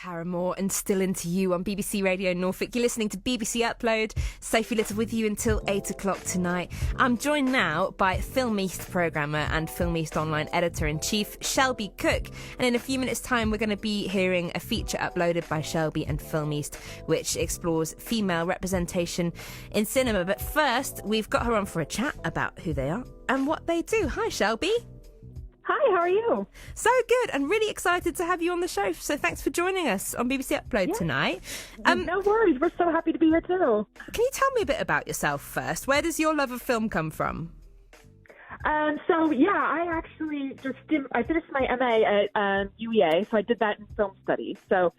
Paramore and Still Into You on BBC Radio Norfolk. You're listening to BBC Upload. Sophie Little with you until 8 o'clock tonight. I'm joined now by Film East programmer and Film East online editor-in-chief, Shelby Cooke. And in a few minutes' time, we're going to be hearing a feature uploaded by Shelby and Film East, which explores female representation in cinema. But first, we've got her on for a chat about who they are and what they do. Hi, Shelby. Hi, how are you? So good, and really excited to have you on the show. So thanks for joining us on BBC Upload tonight. No worries, we're so happy to be here too. Can you tell me a bit about yourself first? Where does your love of film come from? I actually I finished my MA at UEA, so I did that in film studies. So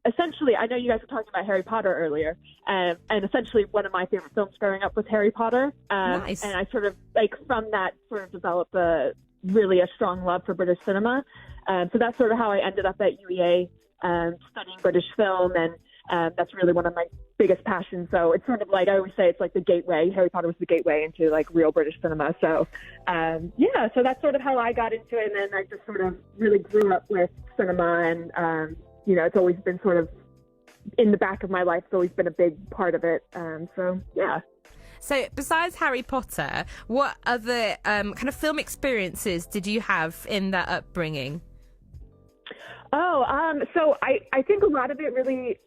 essentially, I know you guys were talking about Harry Potter earlier, and essentially one of my favorite films growing up was Harry Potter. Nice. And I sort of, from that, sort of developed a strong love for British cinema. So that's sort of how I ended up at UEA studying British film, and that's really one of my biggest passions. So it's sort of like, I always say, it's like the gateway. Harry Potter was the gateway into like real British cinema. So so that's sort of how I got into it, and then I just sort of really grew up with cinema, and it's always been sort of in the back of my life. It's always been a big part of it. So besides Harry Potter, what other kind of film experiences did you have in that upbringing? So I think a lot of it really,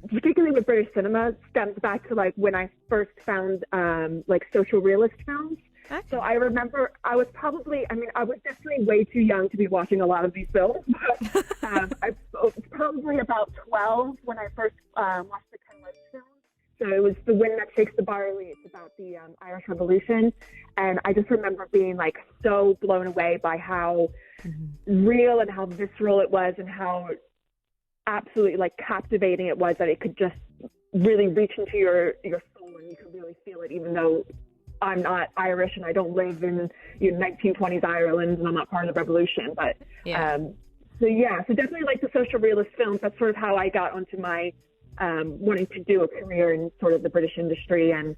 particularly with British cinema, stems back to like when I first found like social realist films. Okay. So I remember I was definitely way too young to be watching a lot of these films. But, I was probably about 12 when I first watched the Ken Loach film. So it was The Wind That Shakes the Barley. It's about the Irish Revolution. And I just remember being like so blown away by how real and how visceral it was, and how absolutely like captivating it was, that it could just really reach into your soul, and you could really feel it, even though I'm not Irish and I don't live in 1920s Ireland and I'm not part of the revolution. But so definitely like the social realist films. That's sort of how I got onto my wanting to do a career in sort of the British industry, and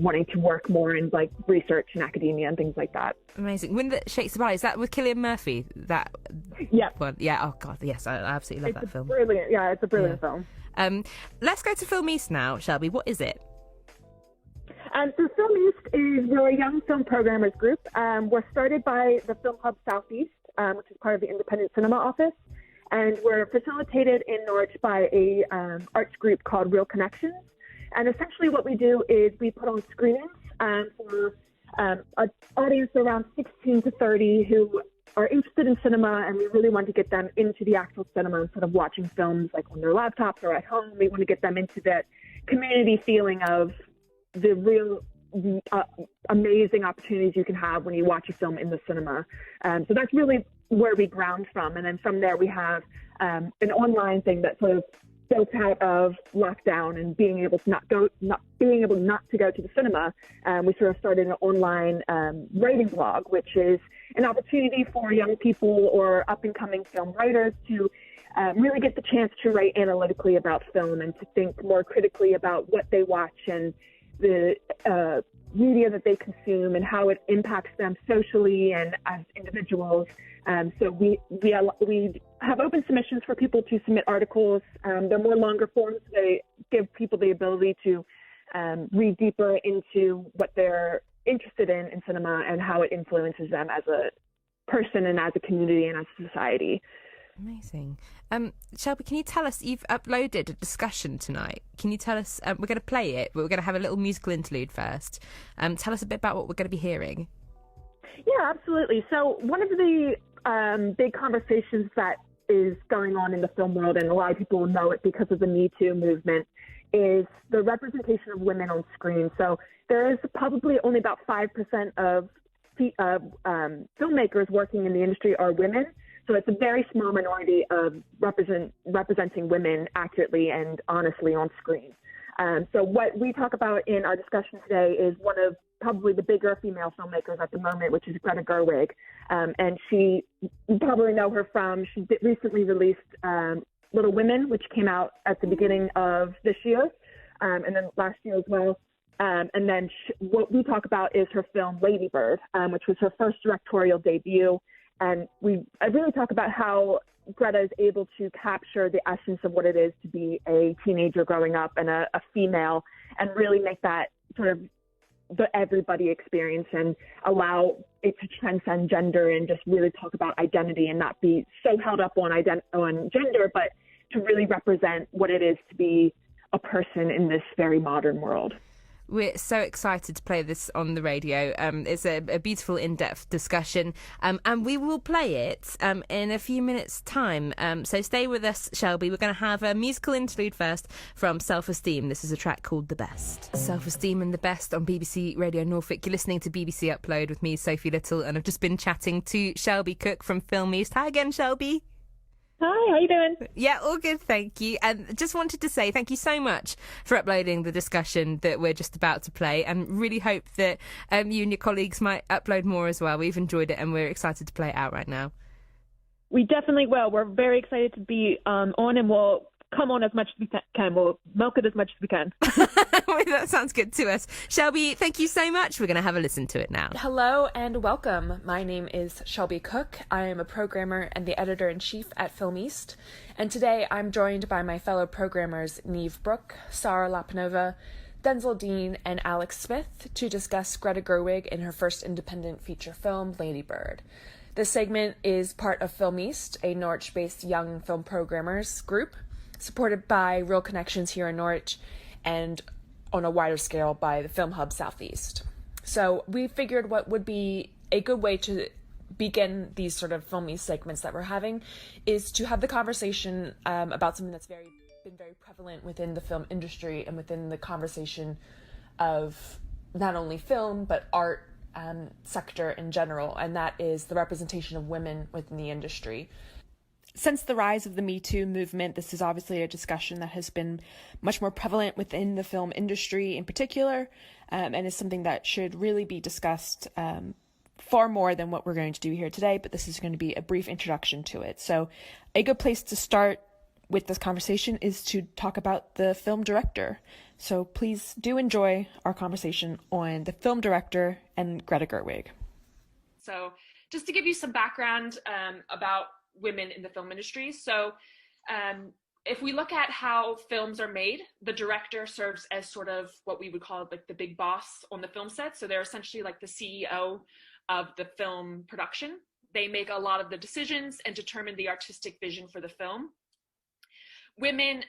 wanting to work more in like research and academia and things like that. Amazing. Wind That Shakes the Barley, is that with Cillian Murphy? That one? Yeah. Oh God, yes, I absolutely love that film. Brilliant. Yeah, it's a brilliant film. Let's go to Film East now, Shelby. What is it? So Film East we're a young film programmers group. We're started by the Film Hub Southeast, which is part of the Independent Cinema Office. And we're facilitated in Norwich by a arts group called Reel Connections. And essentially what we do is we put on screenings for an audience around 16 to 30 who are interested in cinema, and we really want to get them into the actual cinema instead of watching films like on their laptops or at home. We want to get them into that community feeling of the real amazing opportunities you can have when you watch a film in the cinema. So that's really where we ground from. And then from there we have an online thing that sort of built out of lockdown and being able not to go to the cinema. We sort of started an online writing blog, which is an opportunity for young people or up and coming film writers to really get the chance to write analytically about film and to think more critically about what they watch and the media that they consume and how it impacts them socially and as individuals. So we have open submissions for people to submit articles. They're more longer forms. They give people the ability to read deeper into what they're interested in cinema and how it influences them as a person and as a community and as a society. Amazing. Shelby, can you tell us, you've uploaded a discussion tonight. Can you tell us, we're going to play it, but we're going to have a little musical interlude first. Tell us a bit about what we're going to be hearing. Yeah, absolutely. So one of the big conversations that is going on in the film world, and a lot of people know it because of the Me Too movement, is the representation of women on screen. So there is probably only about 5% of filmmakers working in the industry are women. So it's a very small minority of representing women accurately and honestly on screen. So what we talk about in our discussion today is one of probably the bigger female filmmakers at the moment, which is Greta Gerwig. And you probably know her from, she recently released Little Women, which came out at the beginning of this year, and then last year as well. And then what we talk about is her film Lady Bird, which was her first directorial debut. And I really talk about how Greta is able to capture the essence of what it is to be a teenager growing up and a female, and really make that sort of the everybody experience and allow it to transcend gender and just really talk about identity and not be so held up on gender, but to really represent what it is to be a person in this very modern world. We're so excited to play this on the radio. It's a beautiful, in-depth discussion, and we will play it in a few minutes' time. So stay with us, Shelby. We're going to have a musical interlude first from Self-Esteem. This is a track called The Best. Self-Esteem and The Best on BBC Radio Norfolk. You're listening to BBC Upload with me, Sophie Little, and I've just been chatting to Shelby Cooke from Film East. Hi again, Shelby. Hi, how you doing? Yeah, all good, thank you. And just wanted to say thank you so much for uploading the discussion that we're just about to play, and really hope that you and your colleagues might upload more as well. We've enjoyed it and we're excited to play it out right now. We definitely will. We're very excited to be on, and we'll come on as much as we can. We'll milk it as much as we can. That sounds good to us. Shelby, thank you so much. We're going to have a listen to it now. Hello and welcome. My name is Shelby Cooke. I am a programmer and the editor-in-chief at Film East. And today I'm joined by my fellow programmers Neve Brooke, Sarah Lapanova, Denzel Dean, and Alex Smith to discuss Greta Gerwig in her first independent feature film, Lady Bird. This segment is part of Film East, a Norwich-based young film programmers group, supported by Reel Connections here in Norwich, and on a wider scale by the Film Hub Southeast. So we figured what would be a good way to begin these sort of Film East segments that we're having is to have the conversation about something that's been very prevalent within the film industry and within the conversation of not only film but art sector in general, and that is the representation of women within the industry. Since the rise of the Me Too movement, this is obviously a discussion that has been much more prevalent within the film industry in particular, and is something that should really be discussed far more than what we're going to do here today, but this is going to be a brief introduction to it. So a good place to start with this conversation is to talk about the film director. So please do enjoy our conversation on the film director and Greta Gerwig. So just to give you some background about women in the film industry. So if we look at how films are made, the director serves as sort of what we would call like the big boss on the film set. So they're essentially like the CEO of the film production. They make a lot of the decisions and determine the artistic vision for the film. Women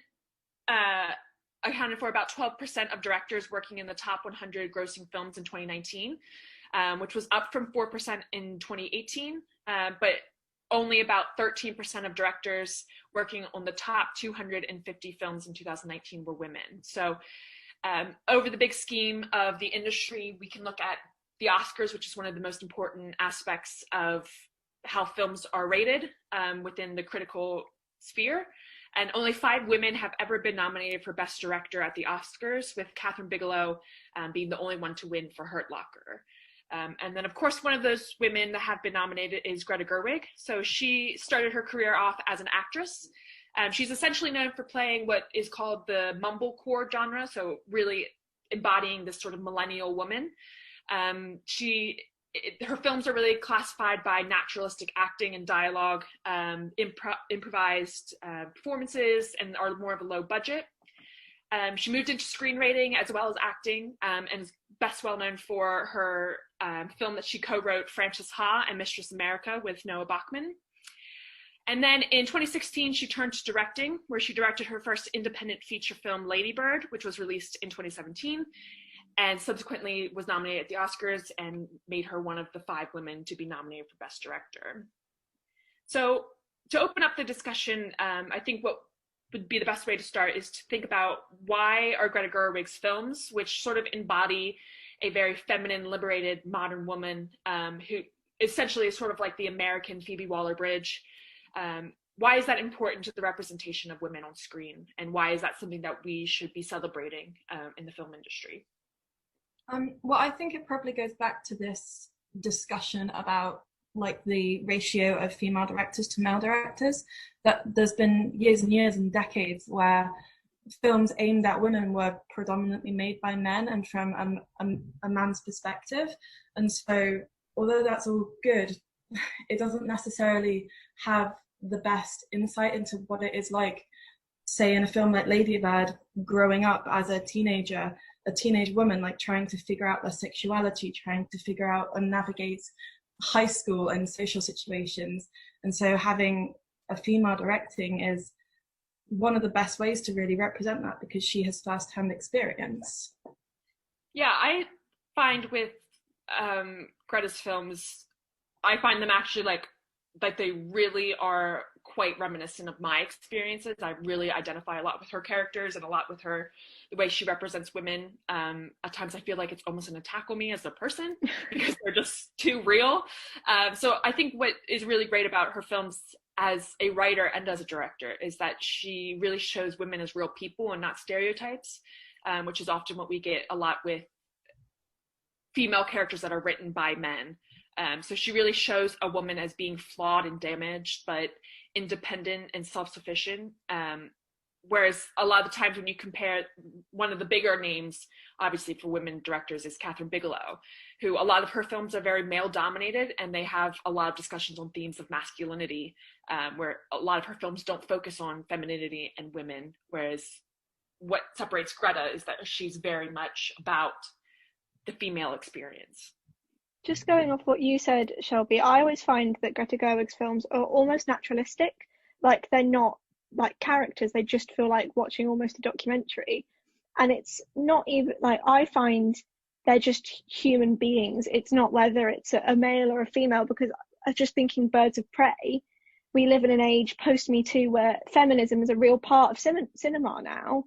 accounted for about 12% of directors working in the top 100 grossing films in 2019, which was up from 4% in 2018, but only about 13% of directors working on the top 250 films in 2019 were women. So over the big scheme of the industry, we can look at the Oscars, which is one of the most important aspects of how films are rated within the critical sphere. And only 5 women have ever been nominated for Best Director at the Oscars, with Catherine Bigelow being the only one to win for Hurt Locker. And then, of course, one of those women that have been nominated is Greta Gerwig. So she started her career off as an actress. She's essentially known for playing what is called the mumblecore genre, so really embodying this sort of millennial woman. Her films are really classified by naturalistic acting and dialogue, improvised performances, and are more of a low budget. She moved into screenwriting as well as acting, and is best well known for her film that she co-wrote, Frances Ha and Mistress America, with Noah Bachman. And then in 2016, she turned to directing, where she directed her first independent feature film, Lady Bird, which was released in 2017, and subsequently was nominated at the Oscars and made her one of the 5 women to be nominated for Best Director. So to open up the discussion, I think what would be the best way to start is to think about why are Greta Gerwig's films, which sort of embody a very feminine, liberated, modern woman who essentially is sort of like the American Phoebe Waller-Bridge. Why is that important to the representation of women on screen? And why is that something that we should be celebrating in the film industry? Well, I think it probably goes back to this discussion about like the ratio of female directors to male directors, that there's been years and years and decades where films aimed at women were predominantly made by men and from a man's perspective. And so although that's all good, it doesn't necessarily have the best insight into what it is like, say in a film like Lady Bird, growing up as a teenage woman, like trying to figure out their sexuality, trying to figure out and navigate high school and social situations. And so having a female directing is one of the best ways to really represent that, because she has first-hand experience. Yeah, I find with Greta's films, I find them actually like they really are quite reminiscent of my experiences. I really identify a lot with her characters and a lot with her, the way she represents women. At times I feel like it's almost an attack on me as a person because they're just too real. So I think what is really great about her films as a writer and as a director is that she really shows women as real people and not stereotypes, which is often what we get a lot with female characters that are written by men. So she really shows a woman as being flawed and damaged, but independent and self-sufficient. Whereas a lot of the times when you compare, one of the bigger names, obviously for women directors, is Catherine Bigelow, who a lot of her films are very male-dominated, and they have a lot of discussions on themes of masculinity, where a lot of her films don't focus on femininity and women, whereas what separates Greta is that she's very much about the female experience. Just going off what you said, Shelby, I always find that Greta Gerwig's films are almost naturalistic. Like, they're not like characters, they just feel like watching almost a documentary. And it's not even like, I find they're just human beings. It's not whether it's a male or a female, because I was just thinking Birds of Prey. We live in an age post-Me Too where feminism is a real part of cinema now.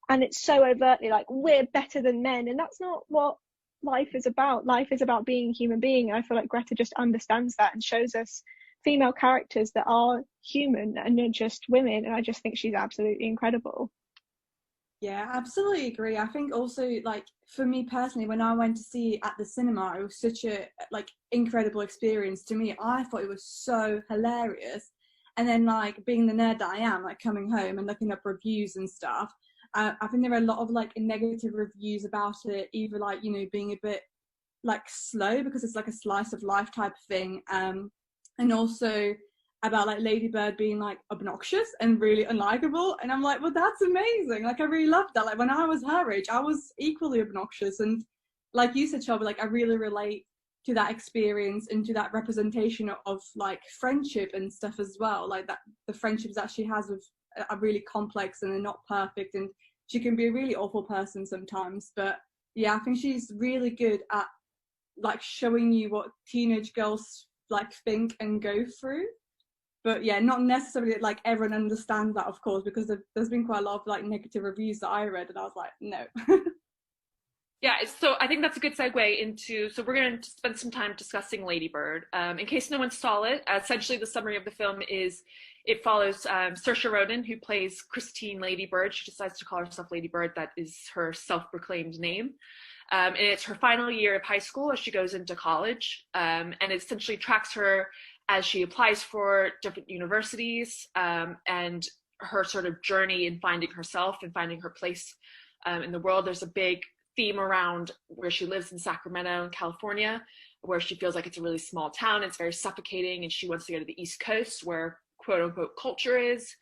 And it's so overtly like, we're better than men. And that's not what life is about. Life is about being a human being. I feel like Greta just understands that and shows us female characters that are human and not just women. And I just think she's absolutely incredible. Yeah, absolutely agree. I think also, like, for me personally, when I went to see it at the cinema, it was such a like incredible experience to me. I thought it was so hilarious. And then, like, being the nerd that I am, like coming home and looking up reviews and stuff, I think there are a lot of like negative reviews about it, either like, you know, being a bit like slow because it's like a slice of life type thing, and also about like Lady Bird being like obnoxious and really unlikable. And I'm like, well, that's amazing. Like, I really loved that. Like, when I was her age, I was equally obnoxious. And like you said, Shelby, like, I really relate to that experience and to that representation of like friendship and stuff as well. Like, that the friendships that she has with are really complex and they're not perfect, and she can be a really awful person sometimes. But yeah, I think she's really good at like showing you what teenage girls like think and go through. But yeah, not necessarily like everyone understands that, of course, because there's been quite a lot of like negative reviews that I read and I was like, no. Yeah, so I think that's a good segue into, so we're going to spend some time discussing Lady Bird. In case no one saw it, essentially the summary of the film is it follows Saoirse Ronan, who plays Christine Lady Bird. She decides to call herself Lady Bird. That is her self-proclaimed name. And it's her final year of high school as she goes into college. And it essentially tracks her as she applies for different universities, and her sort of journey in finding herself and finding her place in the world. There's a big theme around where she lives in Sacramento in California, where she feels like it's a really small town. It's very suffocating, and she wants to go to the East Coast where quote unquote culture is.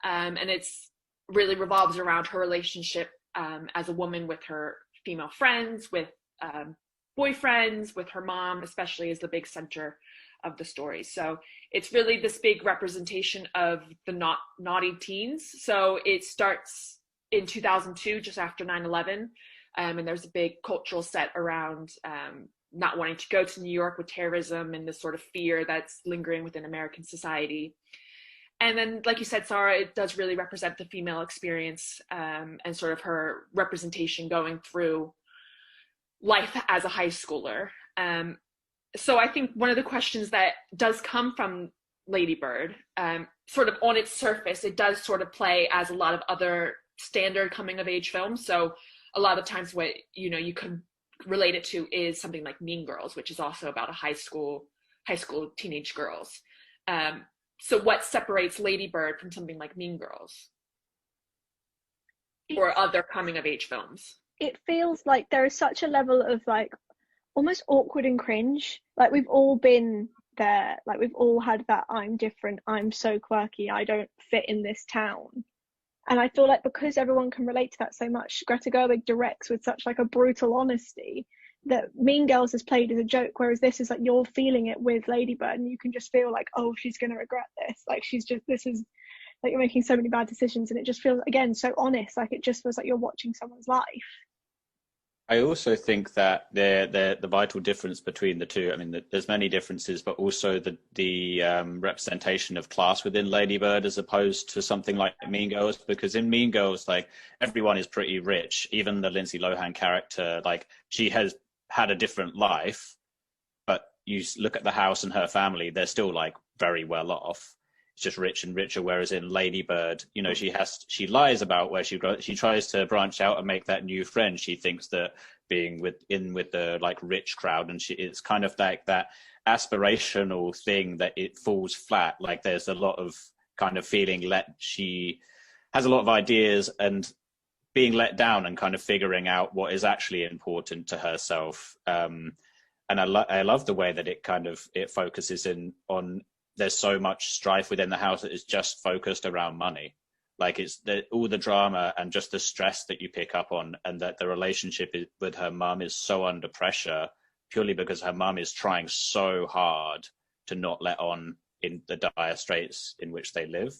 And it's really revolves around her relationship as a woman with her female friends, with boyfriends, with her mom, especially, is the big center of the story. So it's really this big representation of the naughty teens. So it starts in 2002, just after 9/11. And there's a big cultural set around not wanting to go to New York with terrorism and this sort of fear that's lingering within American society. And then, like you said, Sarah, it does really represent the female experience and sort of her representation going through life as a high schooler. So I think one of the questions that does come from Lady Bird, sort of on its surface, it does sort of play as a lot of other standard coming of age films. So a lot of times what, you know, you could relate it to is something like Mean Girls, which is also about a high school teenage girls. So what separates Lady Bird from something like Mean Girls or other coming of age films? It feels like there is such a level of like almost awkward and cringe. Like, we've all been they're like, we've all had that I'm different, I'm so quirky, I don't fit in this town. And I feel like because everyone can relate to that so much, Greta Gerwig directs with such like a brutal honesty that Mean Girls is played as a joke, whereas this is like you're feeling it with Lady Bird, and you can just feel like, oh, she's going to regret this. Like this is like, you're making so many bad decisions, and it just feels, again, so honest. Like it just feels like you're watching someone's life. I also think that the vital difference between the two, I mean, there's many differences, but also the representation of class within Lady Bird as opposed to something like Mean Girls, because in Mean Girls, like, everyone is pretty rich. Even the Lindsay Lohan character, like, she has had a different life, but you look at the house and her family, they're still like very well off. It's just rich and richer. Whereas in Lady Bird, you know, she lies about where she tries to branch out and make that new friend. She thinks that being with the like rich crowd, and it's kind of like that aspirational thing that it falls flat. Like there's a lot of kind of feeling she has a lot of ideas and being let down and kind of figuring out what is actually important to herself. And I love the way that it focuses on there's so much strife within the house that is just focused around money. Like all the drama and just the stress that you pick up on, and that the relationship with her mum is so under pressure purely because her mum is trying so hard to not let on in the dire straits in which they live.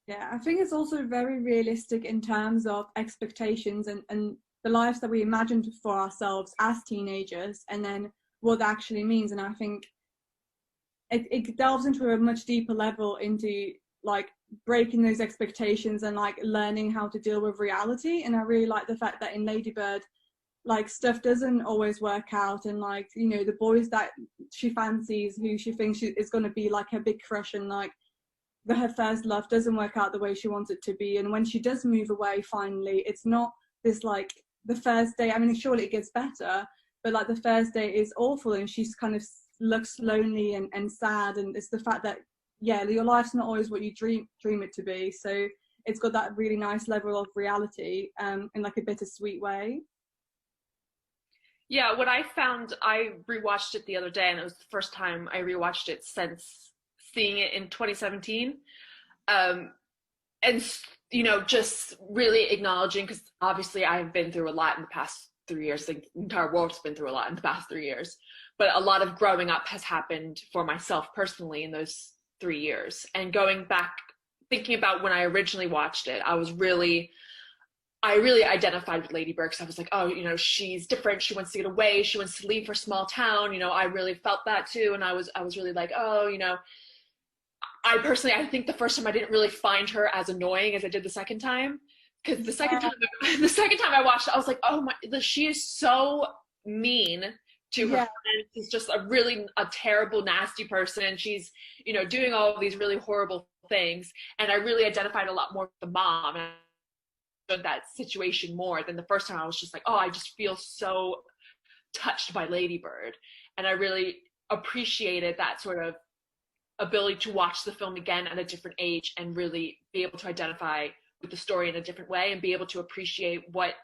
Yeah, I think it's also very realistic in terms of expectations and the lives that we imagined for ourselves as teenagers, and then what that actually means. And I think it delves into a much deeper level into like breaking those expectations and like learning how to deal with reality. And I really like the fact that in Lady Bird, like, stuff doesn't always work out, and like, you know, the boys that she fancies, who she thinks is going to be like her big crush, and like her first love doesn't work out the way she wants it to be. And when she does move away finally, it's not this like the first day, I mean, surely it gets better, but like the first day is awful, and she's kind of looks lonely and sad. And it's the fact that, yeah, your life's not always what you dream it to be. So it's got that really nice level of reality in like a bittersweet way. Yeah, what I found, I rewatched it the other day, and it was the first time I rewatched it since seeing it in 2017. And, you know, just really acknowledging, because obviously I've been through a lot in the past 3 years. The entire world's been through a lot in the past 3 years. But a lot of growing up has happened for myself personally in those 3 years. And going back, thinking about when I originally watched it, I really identified with Lady Bird, because I was like, oh, you know, she's different. She wants to get away. She wants to leave her small town. You know, I really felt that too. And I was really like, oh, you know, I think the first time I didn't really find her as annoying as I did the second time. Because the second time I watched it, I was like, oh my, she is so mean to her friends. She's just a terrible, nasty person. She's, you know, doing all of these really horrible things. And I really identified a lot more with the mom. And that situation more than the first time. I was just like, oh, I just feel so touched by Lady Bird. And I really appreciated that sort of ability to watch the film again at a different age and really be able to identify with the story in a different way, and be able to appreciate what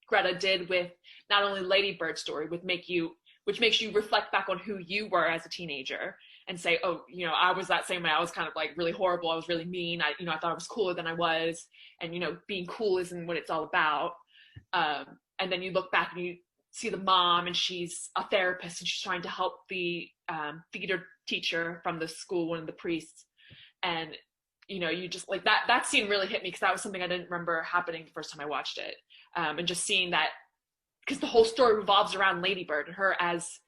Greta did with not only Lady Bird's story, which makes you reflect back on who you were as a teenager and say, oh, you know, I was that same way. I was kind of like really horrible. I was really mean. I thought I was cooler than I was. And, you know, being cool isn't what it's all about. And then you look back and you see the mom, and she's a therapist, and she's trying to help the theater teacher from the school, one of the priests. And, you know, you just like that scene really hit me, because that was something I didn't remember happening the first time I watched it. And just seeing that, because the whole story revolves around Lady Bird and her as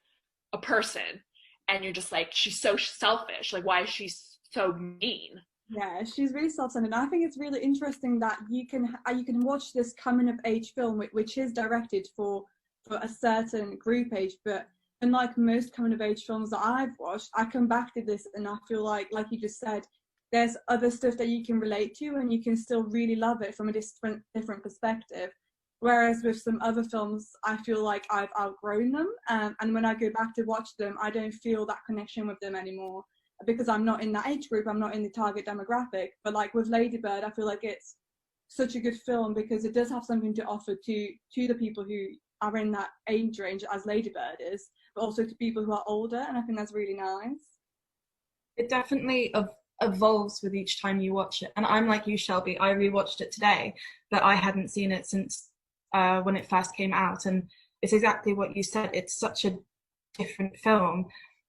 a person. And you're just like, she's so selfish. Like, why is she so mean? Yeah, she's really self-centered. And I think it's really interesting that you can watch this coming of age film, which is directed for a certain group age. But unlike most coming of age films that I've watched, I come back to this and I feel like you just said, there's other stuff that you can relate to, and you can still really love it from a different perspective. Whereas with some other films, I feel like I've outgrown them. And when I go back to watch them, I don't feel that connection with them anymore, because I'm not in that age group. I'm not in the target demographic. But like with Lady Bird, I feel like it's such a good film because it does have something to offer to the people who are in that age range as Lady Bird is, but also to people who are older, and I think that's really nice. It definitely evolves with each time you watch it. And I'm like you, Shelby, I rewatched it today, but I hadn't seen it since when it first came out. And it's exactly what you said. It's such a different film.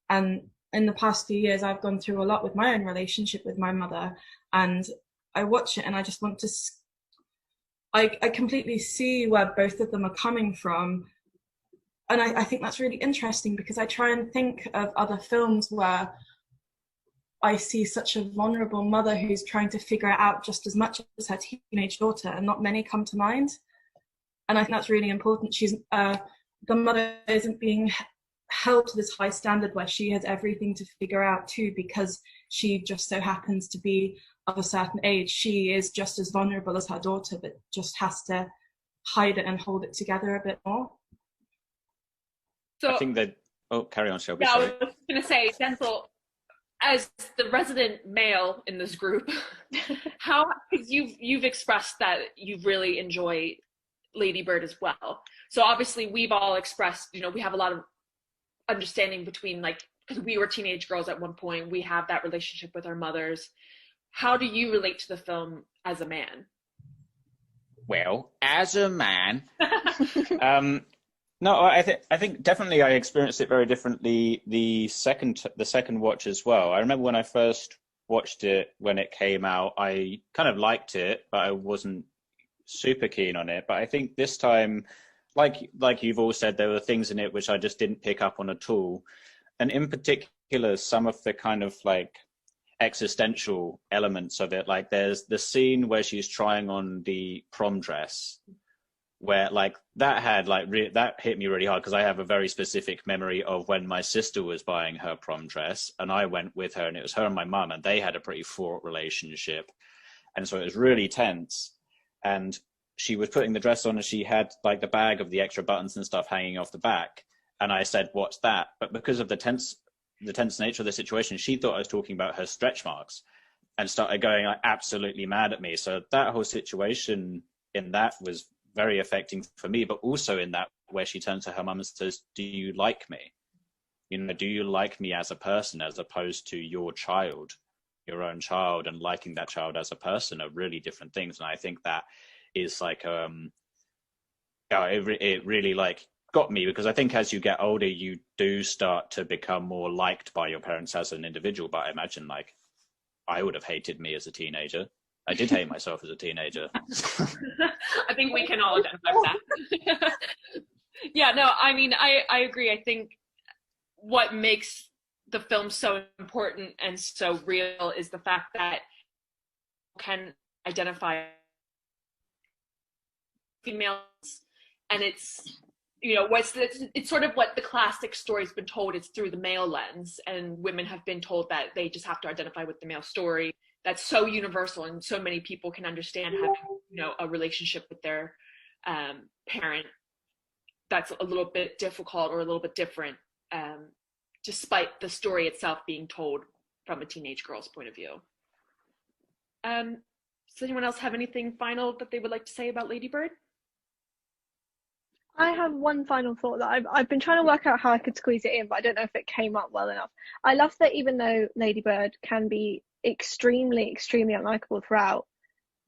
And in the past few years, I've gone through a lot with my own relationship with my mother. And I watch it and I just want to... I completely see where both of them are coming from. And I think that's really interesting, because I try and think of other films where I see such a vulnerable mother who's trying to figure it out just as much as her teenage daughter, and not many come to mind. And I think that's really important. She's the mother isn't being held to this high standard where she has everything to figure out too, because she just so happens to be of a certain age. She is just as vulnerable as her daughter, but just has to hide it and hold it together a bit more. So I think that... Oh, carry on, Shelby. Yeah, Sorry. I was going to say, Denzel, as the resident male in this group, how, because you've expressed that you really enjoy Lady Bird as well. So obviously we've all expressed, we have a lot of understanding between, like, because we were teenage girls at one point, we have that relationship with our mothers. How do you relate to the film as a man? Well, as a man, no, I think definitely I experienced it very differently the second watch as well. I remember when I first watched it when it came out, I kind of liked it, but I wasn't super keen on it. But I think this time, like you've all said, there were things in it which I just didn't pick up on at all. And in particular, some of the kind of like existential elements of it, like there's the scene where she's trying on the prom dress, where like that had like that hit me really hard, because I have a very specific memory of when my sister was buying her prom dress and I went with her, and it was her and my mum, and they had a pretty fraught relationship, and so it was really tense. And she was putting the dress on and she had like the bag of the extra buttons and stuff hanging off the back, and I said, "What's that?" But because of the tense nature of the situation, she thought I was talking about her stretch marks and started going like absolutely mad at me. So that whole situation in that was very affecting for me, but also in that where she turns to her mum and says, "Do you like me? Do you like me as a person, as opposed to your child, your own child, and liking that child as a person are really different things." And I think that is like, it really like got me, because I think as you get older, you do start to become more liked by your parents as an individual. But I imagine like I would have hated me as a teenager. I did hate myself as a teenager. I think we can all identify with that. Yeah, no, I mean, I agree. I think what makes the film so important and so real is the fact that you can identify females, and it's it's sort of what the classic story's been told. It's through the male lens, and women have been told that they just have to identify with the male story. That's so universal, and so many people can understand having, a relationship with their parent that's a little bit difficult or a little bit different, despite the story itself being told from a teenage girl's point of view. Does anyone else have anything final that they would like to say about Lady Bird? I have one final thought that I've been trying to work out how I could squeeze it in, but I don't know if it came up well enough. I love that even though Lady Bird can be extremely, extremely unlikable throughout,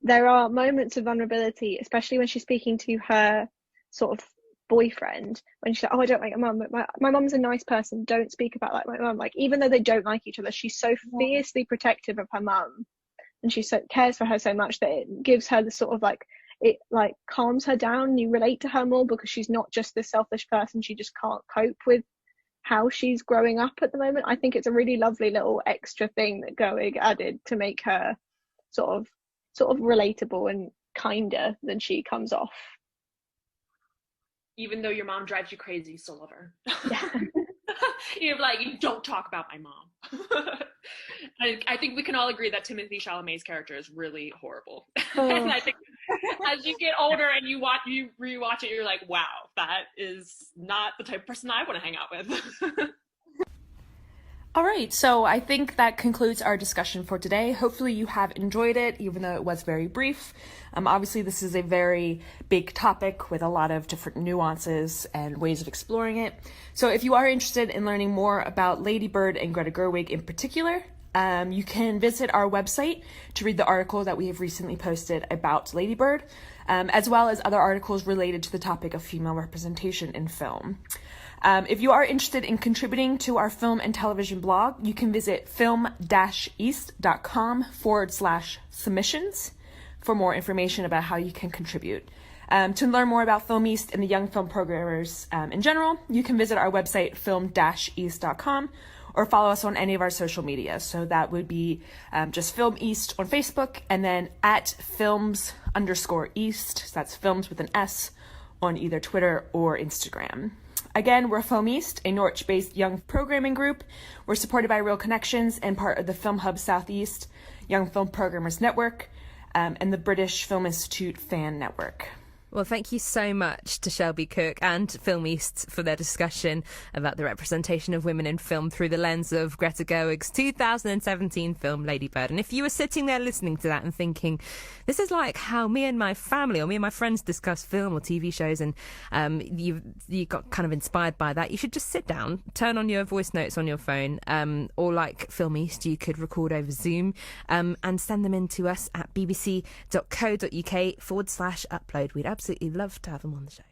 there are moments of vulnerability, especially when she's speaking to her sort of boyfriend, when she's like, "Oh, I don't like your mum, but my mum's a nice person, don't speak about like my mum." Like, even though they don't like each other, she's so fiercely protective of her mum, and she so cares for her so much that it gives her the sort of like, it like calms her down. You relate to her more because she's not just this selfish person. She just can't cope with how she's growing up at the moment. I think it's a really lovely little extra thing that Gerwig added to make her sort of relatable and kinder than she comes off. Even though your mom drives you crazy, you still love her. Yeah. You're like, "You don't talk about my mom." I think we can all agree that Timothée Chalamet's character is really horrible. Oh. And I think as you get older and you rewatch it, you're like, wow, that is not the type of person I want to hang out with. All right, so I think that concludes our discussion for today. Hopefully you have enjoyed it, even though it was very brief. Obviously, this is a very big topic with a lot of different nuances and ways of exploring it. So if you are interested in learning more about Lady Bird and Greta Gerwig in particular, you can visit our website to read the article that we have recently posted about Lady Bird, as well as other articles related to the topic of female representation in film. If you are interested in contributing to our film and television blog, you can visit film-east.com/submissions for more information about how you can contribute. To learn more about Film East and the young film programmers in general, you can visit our website, film-east.com, or follow us on any of our social media. So that would be just Film East on Facebook, and then at films_east, so that's films with an S, on either Twitter or Instagram. Again, we're Film East, a Norwich-based young programming group. We're supported by Reel Connections and part of the Film Hub Southeast, Young Film Programmers Network, and the British Film Institute Fan Network. Well, thank you so much to Shelby Cooke and Film East for their discussion about the representation of women in film through the lens of Greta Gerwig's 2017 film Lady Bird. And if you were sitting there listening to that and thinking, this is like how me and my family or me and my friends discuss film or TV shows, and you got kind of inspired by that, you should just sit down, turn on your voice notes on your phone, or like Film East, you could record over Zoom and send them in to us at bbc.co.uk/upload. We'd absolutely love to have them on the show.